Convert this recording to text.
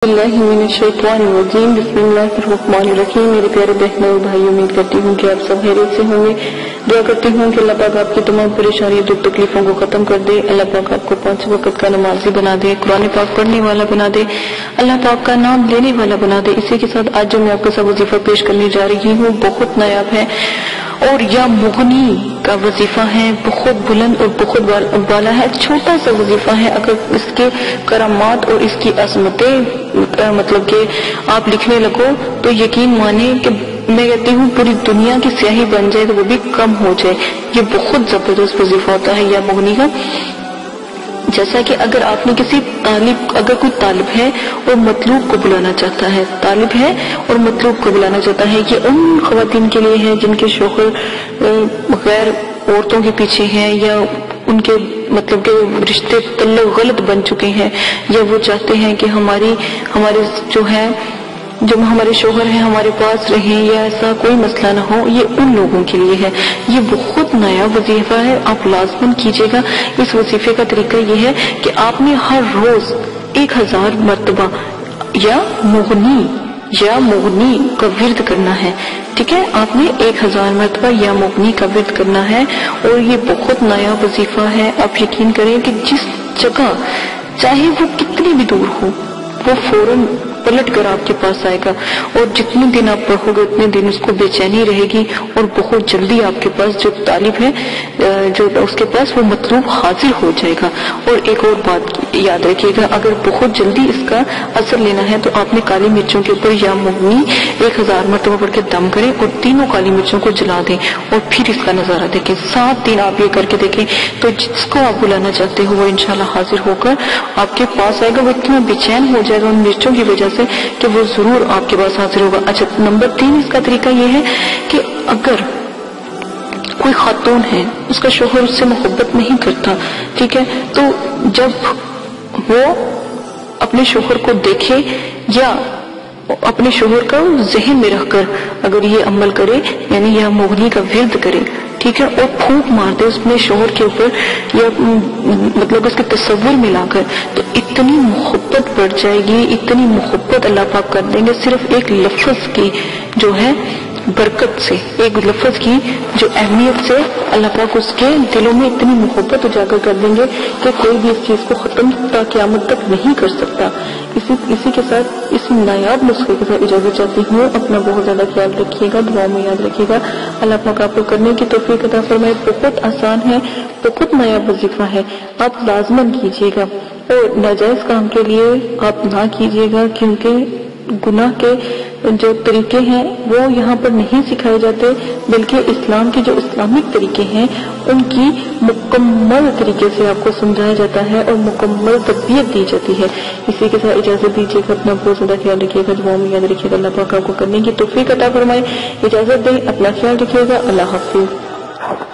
اللہ من الشیطان الرجیم بسم اللہ الرحمن الرحیم۔ میرے پیارے بہنوں اور بھائی، امید کرتی ہوں کہ آپ سب خیریت سے ہوں گے۔ دعا کرتی ہوں کہ اللہ پاک آپ کی تمام پریشانی دکھ تکلیفوں کو ختم کر دے۔ اللہ پاک آپ کو 5 وقت کا نمازی بنا دے، قرآن پاک پڑھنے والا بنا دے، اللہ پاک کا نام لینے والا بنا دے۔ اسی کے ساتھ آج جو میں آپ کے ساتھ وظیفہ پیش کرنے جا رہی ہوں بہت نایاب ہے اور یا مغنی کا وظیفہ ہے، بہت بلند اور بہت بالا ہے۔ چھوٹا سا وظیفہ ہے، اگر اس کے کرامات اور اس کی عظمتیں مطلب کہ آپ لکھنے لگو تو یقین مانے کہ میں کہتی ہوں پوری دنیا کی سیاہی بن جائے تو وہ بھی کم ہو جائے۔ یہ بہت زبردست وظیفہ ہوتا ہے یا مغنی کا۔ جیسا کہ اگر آپ نے اگر کوئی طالب ہے اور مطلوب کو بلانا چاہتا ہے، طالب ہے اور مطلوب کو بلانا چاہتا ہے، یہ ان خواتین کے لیے ہے جن کے شوہر غیر عورتوں کے پیچھے ہیں یا ان کے مطلب کہ رشتے تعلق غلط بن چکے ہیں، یا وہ چاہتے ہیں کہ ہمارے جو ہمارے شوہر ہیں ہمارے پاس رہیں یا ایسا کوئی مسئلہ نہ ہو، یہ ان لوگوں کے لیے ہے۔ یہ بہت نیا وظیفہ ہے، آپ لازماً کیجیے گا۔ اس وظیفے کا طریقہ یہ ہے کہ آپ نے ہر روز 1000 مرتبہ یا مغنی کا ورد کرنا ہے، ٹھیک ہے؟ آپ نے 1000 مرتبہ یا مغنی کا ورد کرنا ہے، اور یہ بہت نیا وظیفہ ہے۔ آپ یقین کریں کہ جس جگہ چاہے وہ کتنی بھی دور ہو، وہ فوراً پلٹ کر آپ کے پاس آئے گا، اور جتنے دن آپ پڑھو گے اتنے دن اس کو بے چینی رہے گی، اور بہت جلدی آپ کے پاس جو طالب ہے جو اس کے پاس وہ مطلوب حاضر ہو جائے گا۔ اور ایک اور بات یاد رکھیے گا، اگر بہت جلدی اس کا اثر لینا ہے تو آپ نے کالی مرچوں کے اوپر یا مغنی 1000 مرتبہ پڑھ کے دم کریں اور تینوں کالی مرچوں کو جلا دیں، اور پھر اس کا نظارہ دیکھیں۔ 7 دن آپ یہ کر کے دیکھیں تو جس کو آپ بلانا چاہتے ہو وہ انشاءاللہ حاضر ہو کر آپ کے پاس آئے گا۔ وہ اتنا بے چین ہو جائے گا ان مرچوں کی وجہ سے کہ وہ ضرور آپ کے پاس حاضر ہوگا۔ اچھا، نمبر 3 اس کا طریقہ یہ ہے کہ اگر کوئی خاتون ہے، اس کا شوہر اس سے محبت نہیں کرتا، ٹھیک ہے، تو جب وہ اپنے شوہر کو دیکھے یا اپنے شوہر کا ذہن میں رکھ کر اگر یہ عمل کرے، یعنی یہ مغنی کا ورد کرے، ٹھیک ہے، اور پھونک مار دے اس میں شوہر کے اوپر یا مطلب اس کے تصور میں لا کر، تو اتنی محبت بڑھ جائے گی، اتنی محبت اللہ پاک کر دیں گے صرف ایک لفظ کی جو ہے برکت سے، ایک لفظ کی جو اہمیت سے اللہ پاک اس کے دلوں میں اتنی محبت اجاگر کر دیں گے کہ کوئی بھی اس چیز کو ختم تا قیامت تک نہیں کر سکتا۔ اسی کے ساتھ اس نایاب نسخے کے ساتھ اجازت چاہتی ہوں۔ اپنا بہت زیادہ خیال رکھیے گا، دعا میں یاد رکھیے گا۔ اللہ پاک آپ کو کرنے کی توفیق عطا فرمائے۔ بہت آسان ہے، بہت نایاب وظیفہ ہے، آپ لازماً کیجیے گا، اور ناجائز کام کے لیے آپ نہ کیجیے گا، کیونکہ گناہ کے جو طریقے ہیں وہ یہاں پر نہیں سکھائے جاتے، بلکہ اسلام کے جو اسلامک طریقے ہیں ان کی مکمل طریقے سے آپ کو سمجھایا جاتا ہے اور مکمل تربیت دی جاتی ہے۔ اسی کے ساتھ اجازت دیجیے گا، اپنا بہت زیادہ خیال رکھیے گا، دعاؤں میں یاد رکھیے گا۔ اللہ پاک آپ کو کرنے کی توفیق عطا فرمائے۔ اجازت دیں، اپنا خیال رکھیے گا۔ اللہ حافظ۔